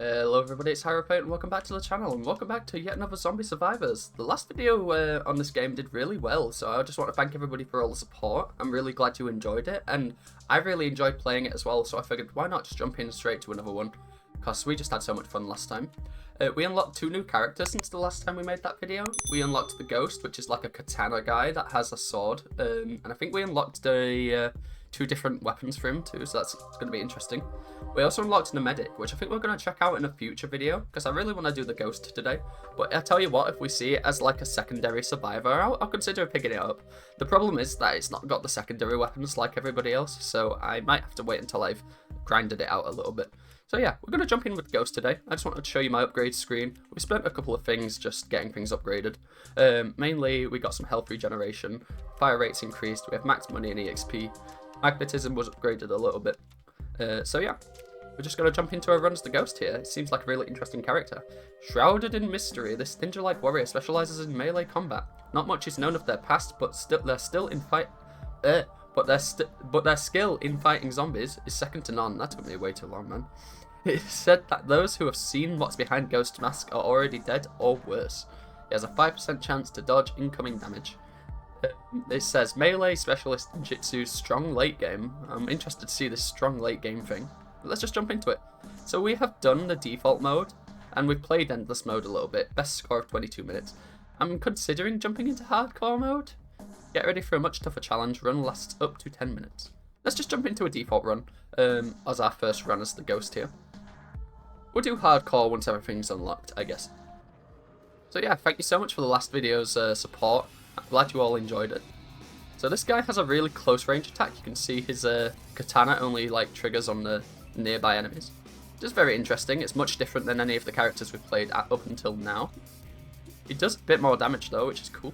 Hello everybody, it's Hierofate and welcome back to the channel and welcome back to yet another Zombie Survivors. The last video on this game did really well, so I just want to thank everybody for all the support. I'm really glad you enjoyed it and I really enjoyed playing it as well, so I figured why not just jump in straight to another one, because we just had so much fun last time. We unlocked 2 new characters since the last time we made that video. We unlocked the Ghost, which is like a katana guy that has a sword, and I think we unlocked the 2 different weapons for him too, so that's going to be interesting. We also unlocked the medic, which I think we're going to check out in a future video, because I really want to do the Ghost today. But I tell you what, if we see it as like a secondary survivor, I'll consider picking it up. The problem is that it's not got the secondary weapons like everybody else, so I might have to wait until I've grinded it out a little bit. So yeah, we're going to jump in with Ghost today. I just wanted to show you my upgrade screen. We spent a couple of things just getting things upgraded. Mainly, we got some health regeneration, fire rates increased, we have max money and EXP. Magnetism was upgraded a little bit. So yeah, we're just going to jump into our run as the Ghost here. It seems like a really interesting character. Shrouded in mystery, this ninja-like warrior specializes in melee combat. Not much is known of their past, but their skill in fighting zombies is second to none. That took me way too long, man. It is said that those who have seen what's behind Ghost's mask are already dead or worse. He has a 5% chance to dodge incoming damage. It says melee specialist in Jitsu, strong late game. I'm interested to see this strong late game thing. But let's just jump into it. So we have done the default mode and we've played endless mode a little bit. Best score of 22 minutes. I'm considering jumping into hardcore mode. Get ready for a much tougher challenge. Run lasts up to 10 minutes. Let's just jump into a default run as our first run as the Ghost here. We'll do hardcore once everything's unlocked, I guess. So yeah, thank you so much for the last video's support. I'm glad you all enjoyed it. So this guy has a really close range attack. You can see his katana only like triggers on the nearby enemies. Just very interesting. It's much different than any of the characters we've played up until now. He does a bit more damage though, which is cool.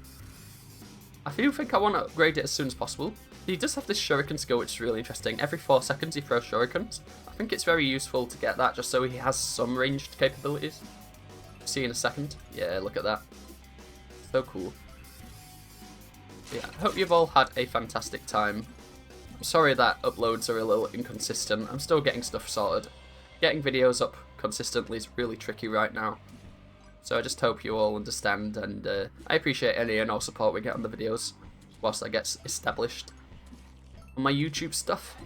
I think I want to upgrade it as soon as possible. He does have this shuriken skill, which is really interesting. Every 4 seconds he throws shurikens. I think it's very useful to get that just so he has some ranged capabilities. See in a second. Yeah, look at that. So cool. Yeah, I hope you've all had a fantastic time. I'm sorry that uploads are a little inconsistent. I'm still getting stuff sorted. Getting videos up consistently is really tricky right now. So I just hope you all understand, and I appreciate any and all support we get on the videos whilst I get established on my YouTube stuff.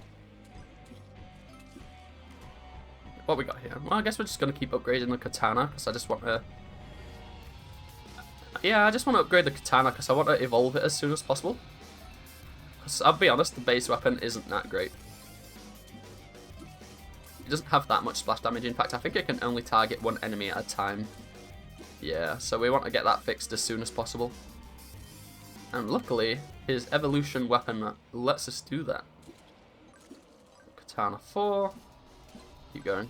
What we got here? Well, I guess we're just going to keep upgrading the katana, because I just want to... Yeah, I just want to upgrade the katana, because I want to evolve it as soon as possible. Because I'll be honest, the base weapon isn't that great. It doesn't have that much splash damage. In fact, I think it can only target 1 enemy at a time. Yeah, so we want to get that fixed as soon as possible. And luckily, his evolution weapon lets us do that. Katana 4. Keep going.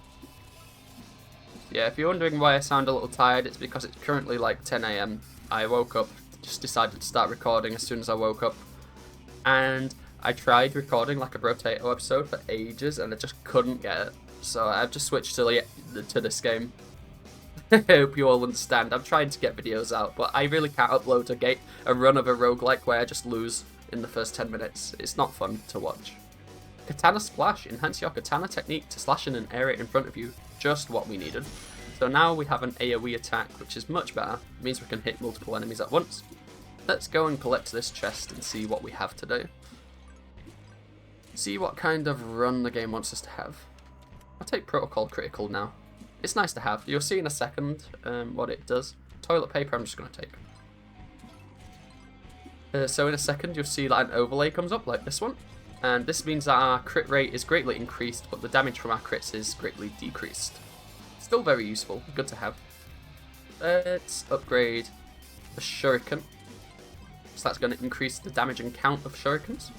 Yeah, if you're wondering why I sound a little tired, it's because it's currently like 10 AM. I woke up, just decided to start recording as soon as I woke up. And I tried recording like a Potato episode for ages and I just couldn't get it. So I've just switched to this game. I hope you all understand. I'm trying to get videos out, but I really can't upload a run of a roguelike where I just lose in the first 10 minutes. It's not fun to watch. Katana Splash. Enhance your katana technique to slash in an area in front of you. Just what we needed. So now we have an AoE attack, which is much better. It means we can hit multiple enemies at once. Let's go and collect this chest and see what we have today. See what kind of run the game wants us to have. I'll take Protocol Critical now. It's nice to have. You'll see in a second what it does. Toilet paper I'm just going to take. So in a second you'll see that an overlay comes up like this one. And this means that our crit rate is greatly increased, but the damage from our crits is greatly decreased. Still very useful. Good to have. Let's upgrade the shuriken. So that's going to increase the damage and count of shurikens.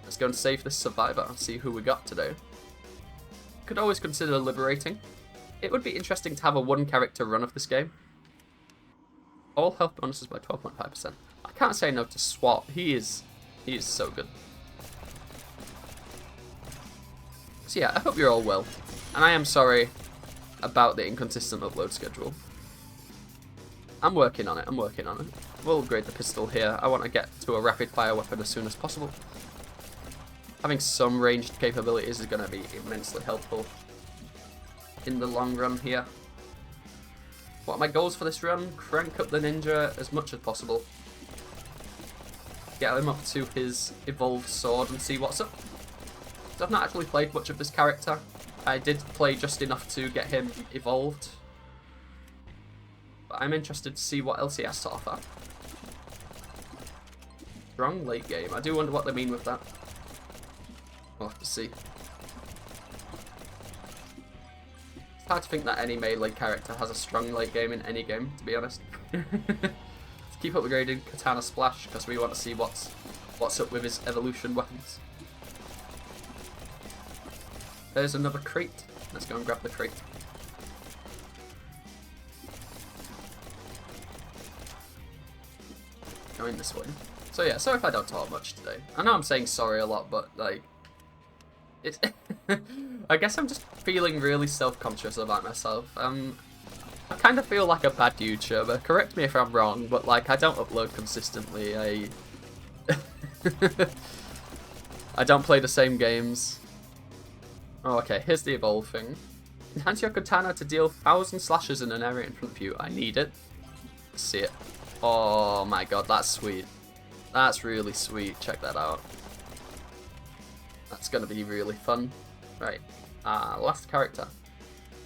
Let's go and save this survivor and see who we got today. Could always consider liberating. It would be interesting to have a 1 character run of this game. All health bonuses by 12.5%. I can't say no to Swat. He is so good. So yeah, I hope you're all well. And I am sorry about the inconsistent upload schedule. I'm working on it. We'll upgrade the pistol here. I want to get to a rapid fire weapon as soon as possible. Having some ranged capabilities is going to be immensely helpful. in the long run here. What are my goals for this run? Crank up the ninja as much as possible. Get him up to his evolved sword and see what's up. So I've not actually played much of this character. I did play just enough to get him evolved. But I'm interested to see what else he has to offer. Strong late game. I do wonder what they mean with that. We'll have to see. It's hard to think that any melee character has a strong late game in any game, to be honest. Let's keep upgrading Katana Splash because we want to see what's up with his evolution weapons. There's another crate. Let's go and grab the crate. Going this way. So yeah, sorry if I don't talk much today. I know I'm saying sorry a lot, but like, it's. I guess I'm just feeling really self-conscious about myself. I kind of feel like a bad YouTuber. Correct me if I'm wrong, but like I don't upload consistently. I don't play the same games. Oh, okay, here's the evolve thing. Enhance your katana to deal 1,000 slashes in an area in front of you. I need it. Let's see it. Oh my god, that's sweet. That's really sweet. Check that out. That's gonna be really fun. Right. Last character.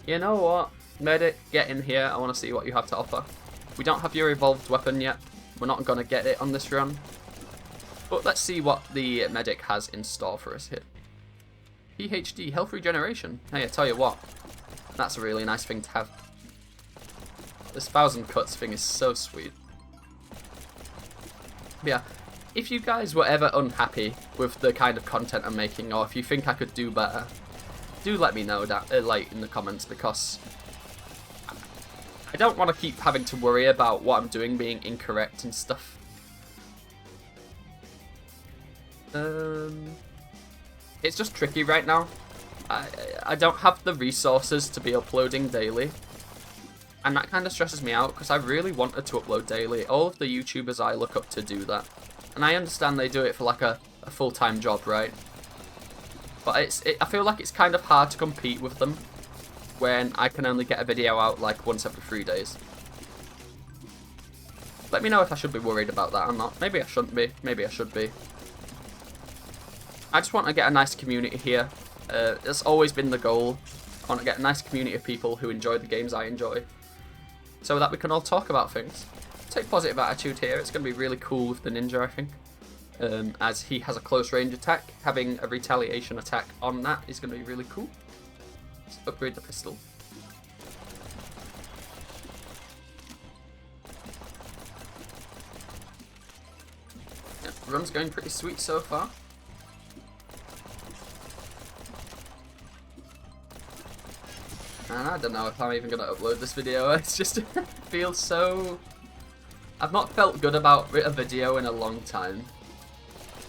You know what? Medic, get in here. I want to see what you have to offer. We don't have your evolved weapon yet. We're not gonna get it on this run. But let's see what the medic has in store for us here. PhD, health regeneration. Hey, I tell you what. That's a really nice thing to have. This 1,000 cuts thing is so sweet. But yeah, if you guys were ever unhappy with the kind of content I'm making, or if you think I could do better, do let me know that, like, in the comments, because I don't want to keep having to worry about what I'm doing being incorrect and stuff. It's just tricky right now. I don't have the resources to be uploading daily. And that kind of stresses me out because I really wanted to upload daily. All of the YouTubers I look up to do that. And I understand they do it for like a full-time job, right? But I feel like it's kind of hard to compete with them when I can only get a video out like once every 3 days. Let me know if I should be worried about that or not. Maybe I shouldn't be. Maybe I should be. I just want to get a nice community here. It's always been the goal. I want to get a nice community of people who enjoy the games I enjoy, so that we can all talk about things. Take positive attitude here. It's going to be really cool with the ninja, I think. As he has a close range attack, having a retaliation attack on that is going to be really cool. Let's upgrade the pistol. Yeah, the run's going pretty sweet so far. And I don't know if I'm even going to upload this video. It's just feels so... I've not felt good about a video in a long time.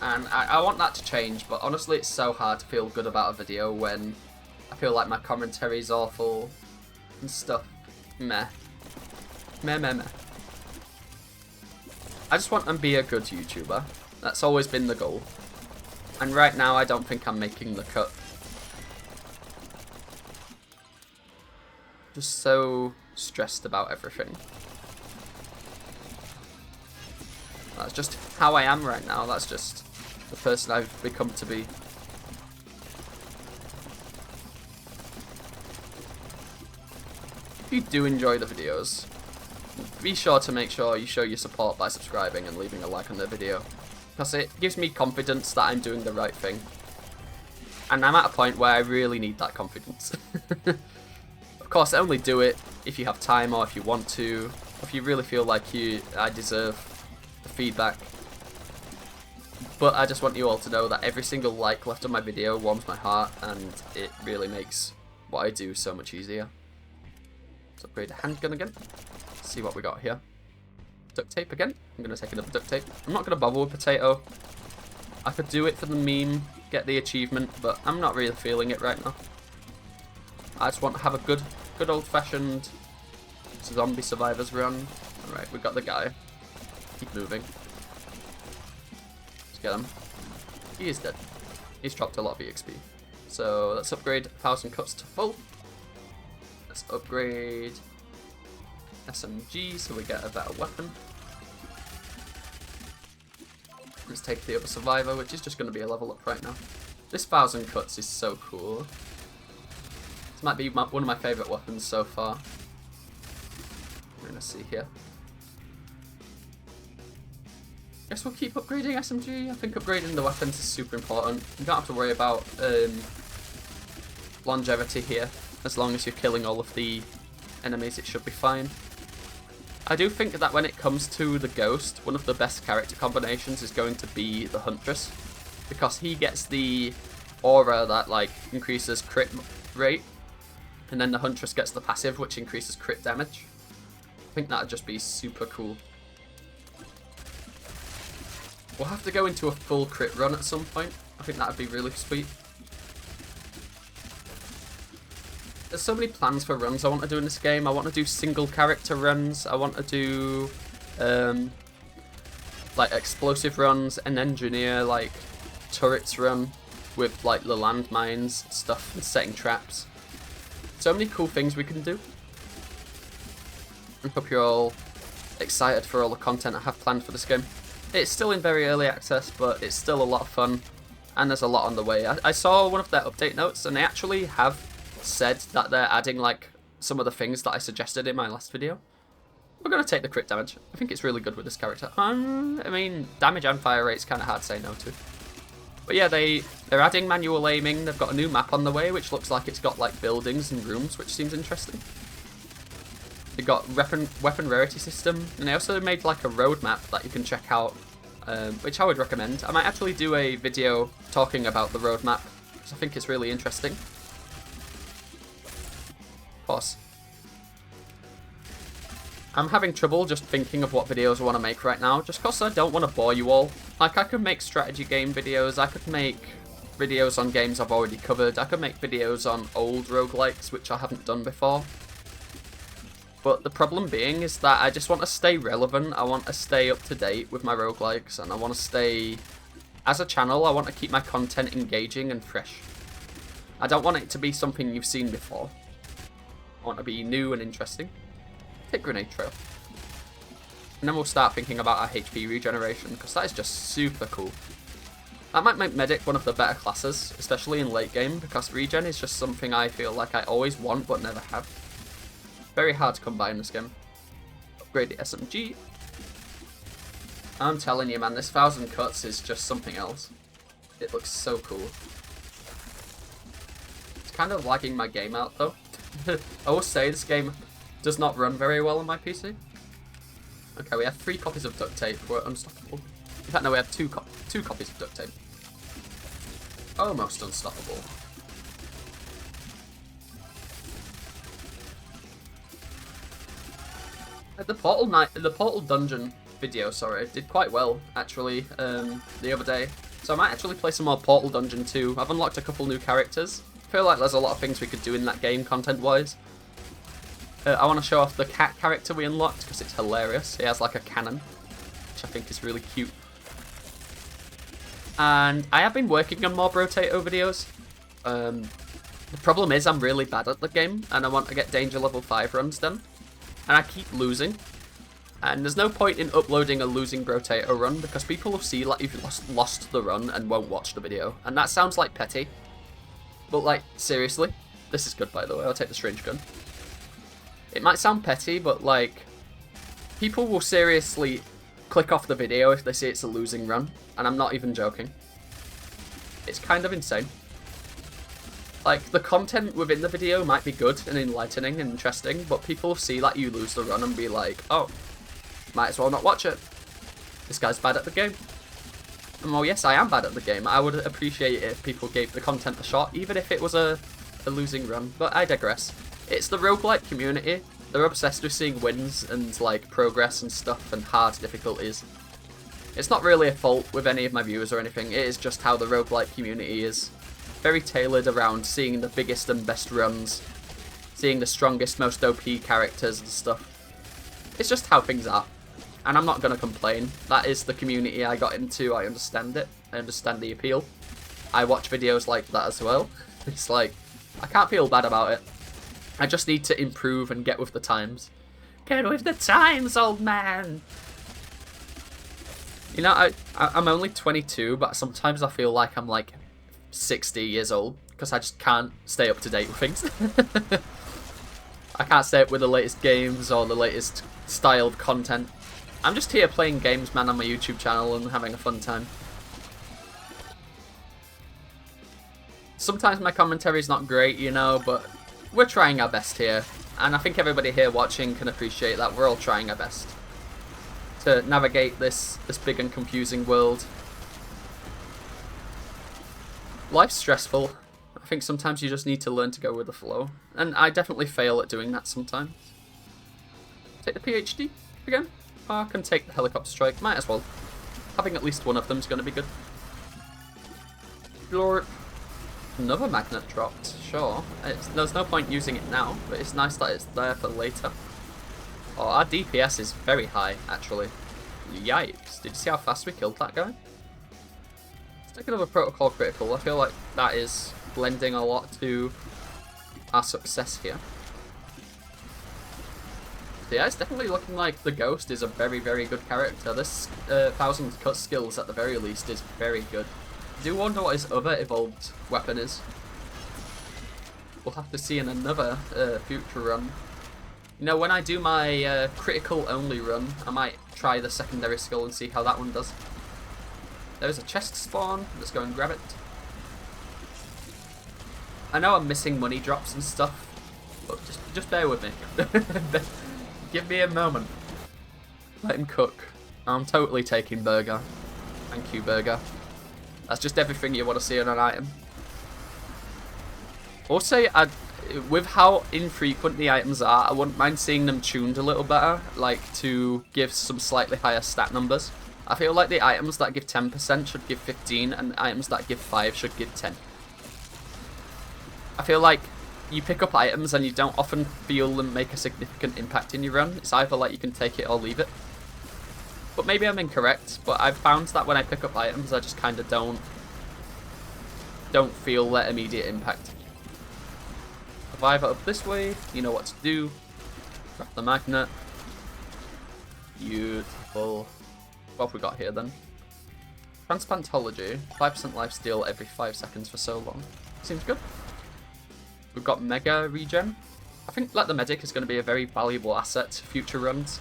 And I want that to change, but honestly it's so hard to feel good about a video when I feel like my commentary is awful and stuff. Meh. Meh, meh, meh. I just want to be a good YouTuber. That's always been the goal. And right now I don't think I'm making the cut. Just so stressed about everything. That's just how I am right now. That's just the person I've become to be. If you do enjoy the videos, be sure to make sure you show your support by subscribing and leaving a like on the video, because it gives me confidence that I'm doing the right thing. And I'm at a point where I really need that confidence. Of course, only do it if you have time or if you want to, or if you really feel like I deserve the feedback. But I just want you all to know that every single like left on my video warms my heart, and it really makes what I do so much easier. Let's upgrade a handgun again. Let's see what we got here. Duct tape again. I'm going to take another duct tape. I'm not going to bother with potato. I could do it for the meme, get the achievement, but I'm not really feeling it right now. I just want to have a good old-fashioned zombie survivors run. Alright, we got the guy. Keep moving. Let's get him. He is dead. He's dropped a lot of EXP. So let's upgrade 1,000 cuts to full. upgrade SMG so we get a better weapon. Let's take the other survivor, which is just going to be a level up right now. This 1000 cuts is so cool. This might be one of my favourite weapons so far. We're going to see here. Guess we'll keep upgrading SMG. I think upgrading the weapons is super important. You don't have to worry about longevity here. As long as you're killing all of the enemies, it should be fine. I do think that when it comes to the Ghost, one of the best character combinations is going to be the Huntress, because he gets the aura that like increases crit rate, and then the Huntress gets the passive which increases crit damage. I think that'd just be super cool. We'll have to go into a full crit run at some point. I think that'd be really sweet. There's so many plans for runs I want to do in this game. I want to do single character runs. I want to do like explosive runs, and engineer like turrets run with like the landmines and stuff and setting traps. So many cool things we can do. I hope you're all excited for all the content I have planned for this game. It's still in very early access, but it's still a lot of fun, and there's a lot on the way. I saw one of their update notes, and they actually have said that they're adding like some of the things that I suggested in my last video. We're going to take the crit damage. I think it's really good with this character. I mean, damage and fire rate's kind of hard to say no to. But yeah, they're adding manual aiming. They've got a new map on the way, which looks like it's got like buildings and rooms, which seems interesting. They've got weapon rarity system, and they also made like a roadmap that you can check out, which I would recommend. I might actually do a video talking about the roadmap, because I think it's really interesting. Pause. I'm having trouble just thinking of what videos I want to make right now, just because I don't want to bore you all. Like, I could make strategy game videos, I could make videos on games I've already covered, I could make videos on old roguelikes, which I haven't done before. But the problem being is that I just want to stay relevant, I want to stay up to date with my roguelikes, and I want to stay... As a channel, I want to keep my content engaging and fresh. I don't want it to be something you've seen before. I want to be new and interesting. Take grenade trail. And then we'll start thinking about our HP regeneration, because that is just super cool. That might make medic one of the better classes, especially in late game, because regen is just something I feel like I always want but never have. Very hard to come by in this game. Upgrade the SMG. I'm telling you, man, this 1000 cuts is just something else. It looks so cool. It's kind of lagging my game out though. I will say this game does not run very well on my PC. Okay, we have 3 copies of duct tape. We're unstoppable. In fact, no, we have two copies of duct tape. Almost unstoppable. The Portal dungeon video, sorry, did quite well actually the other day. So I might actually play some more Portal Dungeon 2. I've unlocked a couple new characters. I feel like there's a lot of things we could do in that game content-wise. I want to show off the cat character we unlocked because it's hilarious. He has like a cannon, which I think is really cute. And I have been working on more Brotato videos. The problem is I'm really bad at the game, and I want to get Danger Level 5 runs done. And I keep losing. And there's no point in uploading a losing Brotato run, because people will see like you've lost the run and won't watch the video. And that sounds like petty. But like, seriously, this is good by the way, I'll take the strange gun. It might sound petty, but like, people will seriously click off the video if they see it's a losing run, and I'm not even joking. It's kind of insane. Like, the content within the video might be good and enlightening and interesting, but people will see that you lose the run and be like, oh, might as well not watch it. This guy's bad at the game. And well, yes, I am bad at the game. I would appreciate it if people gave the content a shot, even if it was a losing run, but I digress. It's the roguelike community. They're obsessed with seeing wins and like progress and stuff and hard difficulties. It's not really a fault with any of my viewers or anything, it is just how the roguelike community is. Very tailored around seeing the biggest and best runs, seeing the strongest, most OP characters and stuff. It's just how things are. And I'm not going to complain. That is the community I got into, I understand it. I understand the appeal. I watch videos like that as well. It's like, I can't feel bad about it. I just need to improve and get with the times. Get with the times, old man! You know, I'm only 22, but sometimes I feel like I'm like 60 years old, because I just can't stay up to date with things. I can't stay up with the latest games or the latest styled content. I'm just here playing games, man, on my YouTube channel and having a fun time. Sometimes my commentary is not great, you know, but we're trying our best here. And I think everybody here watching can appreciate that we're all trying our best to navigate this big and confusing world. Life's stressful. I think sometimes you just need to learn to go with the flow. And I definitely fail at doing that sometimes. Take the PhD again? Oh, I can take the helicopter strike. Might as well. Having at least one of them is going to be good. Lord. Another magnet dropped, sure. There's no point using it now, but it's nice that it's there for later. Oh, our DPS is very high, actually. Yipes. Did you see how fast we killed that guy? Let's take another protocol critical. I feel like that is lending a lot to our success here. So yeah, it's definitely looking like the Ghost is a very, very good character. This 1000 cut skills, at the very least, is very good. I do wonder what his other evolved weapon is. We'll have to see in another future run. You know, when I do my critical only run, I might try the secondary skill and see how that one does. There's a chest spawn. Let's go and grab it. I know I'm missing money drops and stuff, but just bear with me. Give me a moment. Let him cook. I'm totally taking burger. Thank you, burger. That's just everything you want to see on an item. Also, with how infrequent the items are, I wouldn't mind seeing them tuned a little better, like to give some slightly higher stat numbers. I feel like the items that give 10% should give 15, and the items that give 5 should give 10. I feel like you pick up items and you don't often feel them make a significant impact in your run. It's either like you can take it or leave it. But maybe I'm incorrect, but I've found that when I pick up items, I just kind of don't feel that immediate impact. Survivor up this way, you know what to do. Grab the magnet. Beautiful. What have we got here then? Transplantology, 5% lifesteal every 5 seconds for so long. Seems good. We've got Mega Regen. I think like the Medic is going to be a very valuable asset to future runs.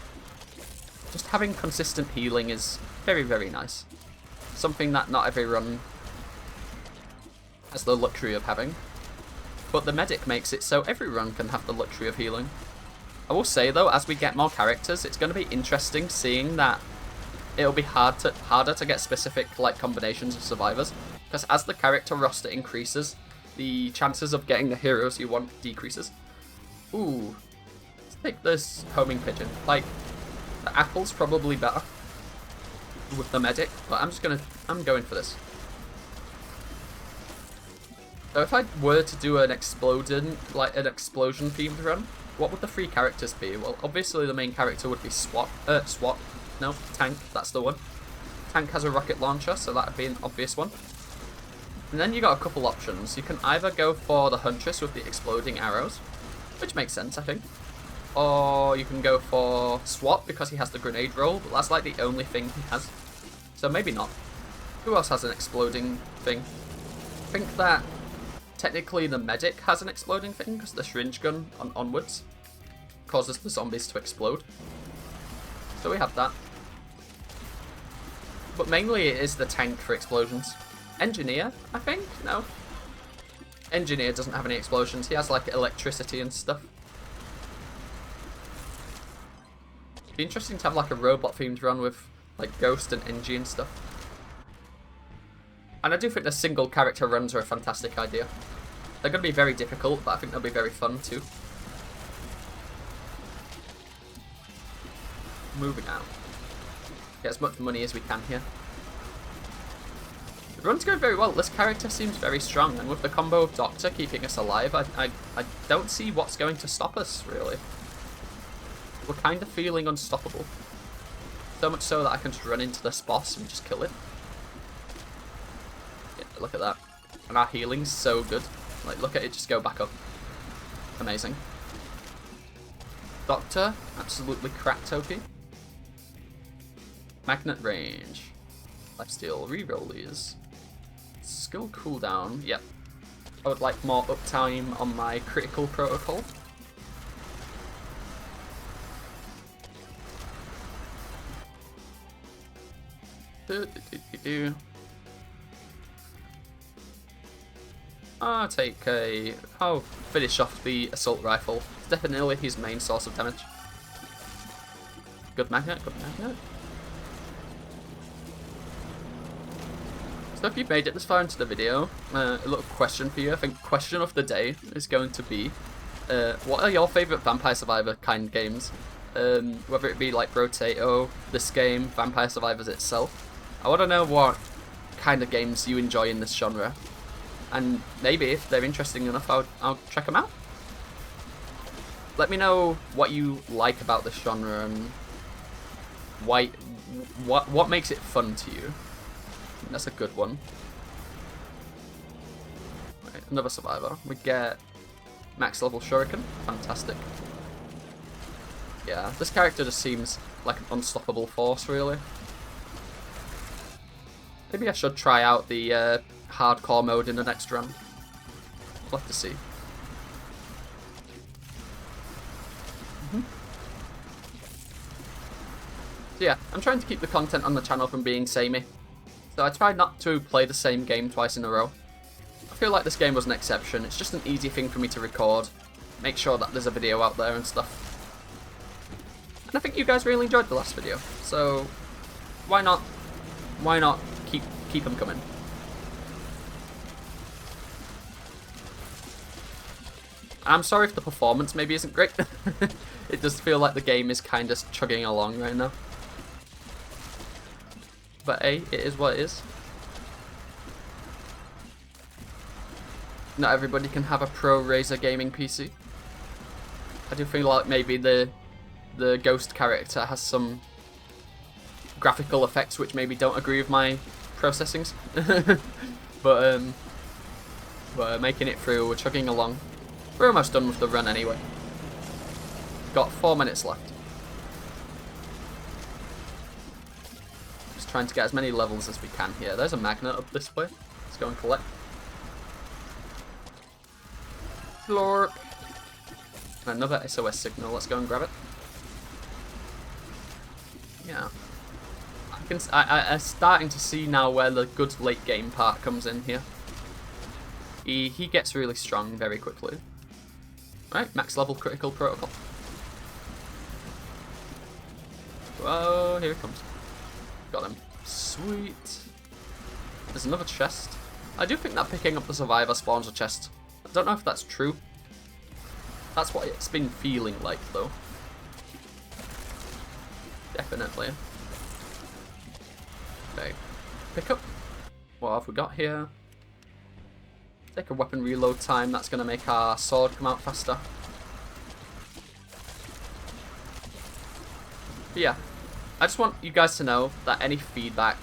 Just having consistent healing is very, very nice. Something that not every run has the luxury of having. But the Medic makes it so every run can have the luxury of healing. I will say though, as we get more characters, it's going to be interesting seeing that it'll be harder to get specific like combinations of survivors. Because as the character roster increases, the chances of getting the heroes you want decreases. Ooh. Let's take this homing pigeon. Like, the apple's probably better with the Medic, but I'm going for this. So if I were to do an explosion themed run, what would the 3 characters be? Well, obviously the main character would be Tank, that's the one. Tank has a rocket launcher, so that would be an obvious one. And then you got a couple options. You can either go for the Huntress with the exploding arrows, which makes sense, I think. Or you can go for Swap because he has the grenade roll, but that's like the only thing he has. So maybe not. Who else has an exploding thing? I think that technically the Medic has an exploding thing because the syringe gun onwards causes the zombies to explode. So we have that. But mainly it is the Tank for explosions. Engineer, I think? No. Engineer doesn't have any explosions. He has like electricity and stuff. It'd be interesting to have like a robot themed run with like Ghost and Engie and stuff. And I do think the single character runs are a fantastic idea. They're going to be very difficult, but I think they'll be very fun too. Moving out. Get as much money as we can here. The run's going very well. This character seems very strong, and with the combo of Doctor keeping us alive, I don't see what's going to stop us, really. We're kind of feeling unstoppable. So much so that I can just run into this boss and just kill it. Yeah, look at that. And our healing's so good. Like, look at it just go back up. Amazing. Doctor, absolutely cracked OP. Magnet range. Lifesteal, reroll these. Skill cooldown, yep. I would like more uptime on my critical protocol. I'll finish off the assault rifle. It's definitely his main source of damage. Good magnet, good magnet. So if you've made it this far into the video, a little question for you. I think question of the day is going to be, what are your favourite Vampire Survivor kind games? Whether it be like Rotato, this game, Vampire Survivors itself. I want to know what kind of games you enjoy in this genre. And maybe if they're interesting enough, I'll check them out. Let me know what you like about this genre and why, what makes it fun to you. That's a good one. Right, another survivor. We get max level Shuriken. Fantastic. Yeah, this character just seems like an unstoppable force, really. Maybe I should try out the hardcore mode in the next run. We'll have to see. So yeah, I'm trying to keep the content on the channel from being samey. So I try not to play the same game twice in a row. I feel like this game was an exception. It's just an easy thing for me to record. Make sure that there's a video out there and stuff. And I think you guys really enjoyed the last video. So why not keep them coming? I'm sorry if the performance maybe isn't great. It does feel like the game is kind of chugging along right now. But hey, it is what it is. Not everybody can have a pro Razer gaming PC. I do feel like maybe the ghost character has some graphical effects which maybe don't agree with my processings. but we're making it through, we're chugging along. We're almost done with the run anyway. Got 4 minutes left. Just trying to get as many levels as we can here. There's a magnet up this way. Let's go and collect. Florp. Another SOS signal. Let's go and grab it. Yeah. I'm starting to see now where the good late game part comes in here. He gets really strong very quickly. Right, max level critical protocol. Whoa, here it comes. Got him. Sweet. There's another chest. I do think that picking up the survivor spawns a chest. I don't know if that's true. That's what it's been feeling like, though. Definitely. Okay. Pick up. What have we got here? Take a weapon reload time. That's going to make our sword come out faster. But yeah. I just want you guys to know that any feedback,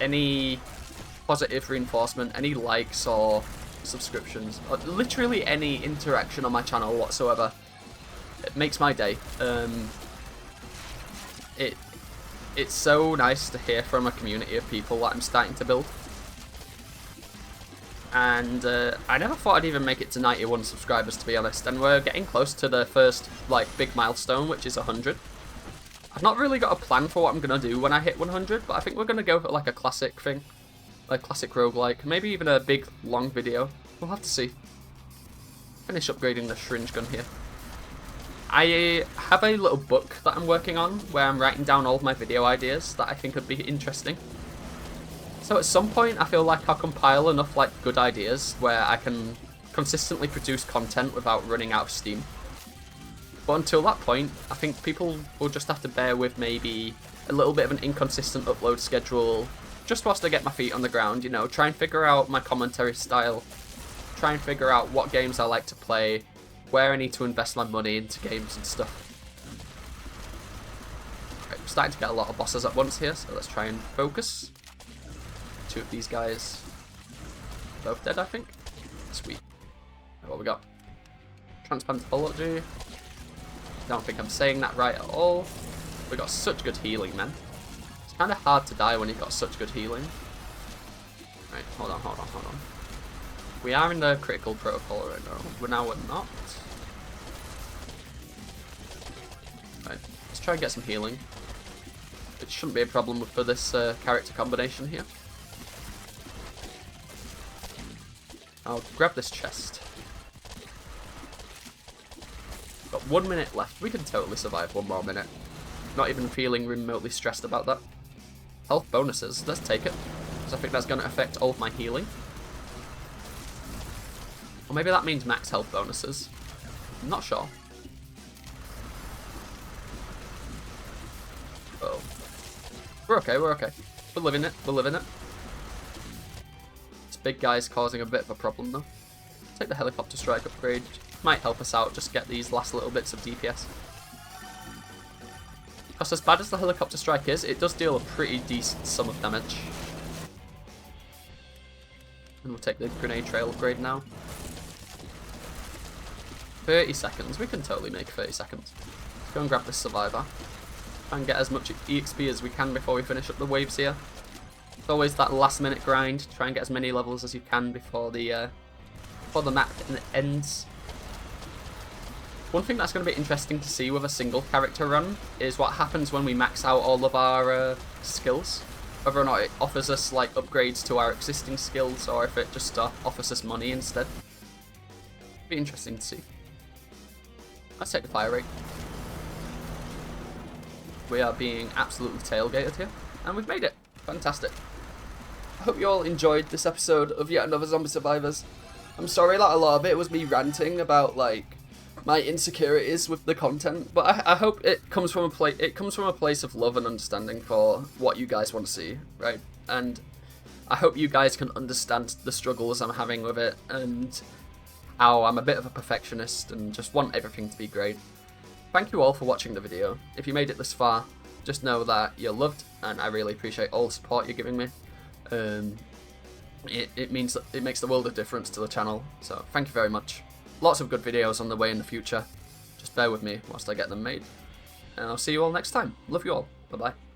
any positive reinforcement, any likes or subscriptions, or literally any interaction on my channel whatsoever, it makes my day. It's so nice to hear from a community of people that I'm starting to build. And I never thought I'd even make it to 91 subscribers, to be honest, and we're getting close to the first like big milestone, which is 100. I've not really got a plan for what I'm going to do when I hit 100, but I think we're going to go for like a classic thing. Like classic roguelike, maybe even a big long video. We'll have to see. Finish upgrading the syringe gun here. I have a little book that I'm working on where I'm writing down all of my video ideas that I think would be interesting. So at some point I feel like I'll compile enough like good ideas where I can consistently produce content without running out of steam. But until that point, I think people will just have to bear with maybe a little bit of an inconsistent upload schedule just whilst I get my feet on the ground, you know, try and figure out my commentary style, try and figure out what games I like to play, where I need to invest my money into games and stuff. Right, I'm starting to get a lot of bosses at once here, so let's try and focus. 2 of these guys, both dead I think. Sweet. What we got? Transplantology. don't think I'm saying that right at all. We got such good healing, man. It's kind of hard to die when you've got such good healing. Right, hold on. We are in the critical protocol right now. We're not. Right, let's try and get some healing. It shouldn't be a problem for this character combination here. I'll grab this chest. Got 1 minute left. We can totally survive 1 more minute. Not even feeling remotely stressed about that. Health bonuses. Let's take it. Because I think that's going to affect all of my healing. Or maybe that means max health bonuses. I'm not sure. Uh-oh. We're okay. We're living it. This big guy's causing a bit of a problem though. Take the helicopter strike upgrade. Might help us out, just get these last little bits of DPS. Because as bad as the helicopter strike is, it does deal a pretty decent sum of damage. And we'll take the grenade trail upgrade now. 30 seconds. We can totally make 30 seconds. Let's go and grab this survivor. Try and get as much EXP as we can before we finish up the waves here. It's always that last minute grind. Try and get as many levels as you can before the map ends. One thing that's going to be interesting to see with a single character run is what happens when we max out all of our skills. Whether or not it offers us like upgrades to our existing skills or if it just offers us money instead. Be interesting to see. Let's take the fire rate. We are being absolutely tailgated here, and we've made it. Fantastic. I hope you all enjoyed this episode of yet another Zombie Survivors. I'm sorry that a lot of it was me ranting about like my insecurities with the content, but I hope it comes from a place of love and understanding for what you guys want to see, right? And I hope you guys can understand the struggles I'm having with it and how I'm a bit of a perfectionist and just want everything to be great. Thank you all for watching the video. If you made it this far, just know that you're loved, and I really appreciate all the support you're giving me. It makes the world of difference to the channel, so thank you very much. Lots of good videos on the way in the future. Just bear with me whilst I get them made. And I'll see you all next time. Love you all. Bye-bye.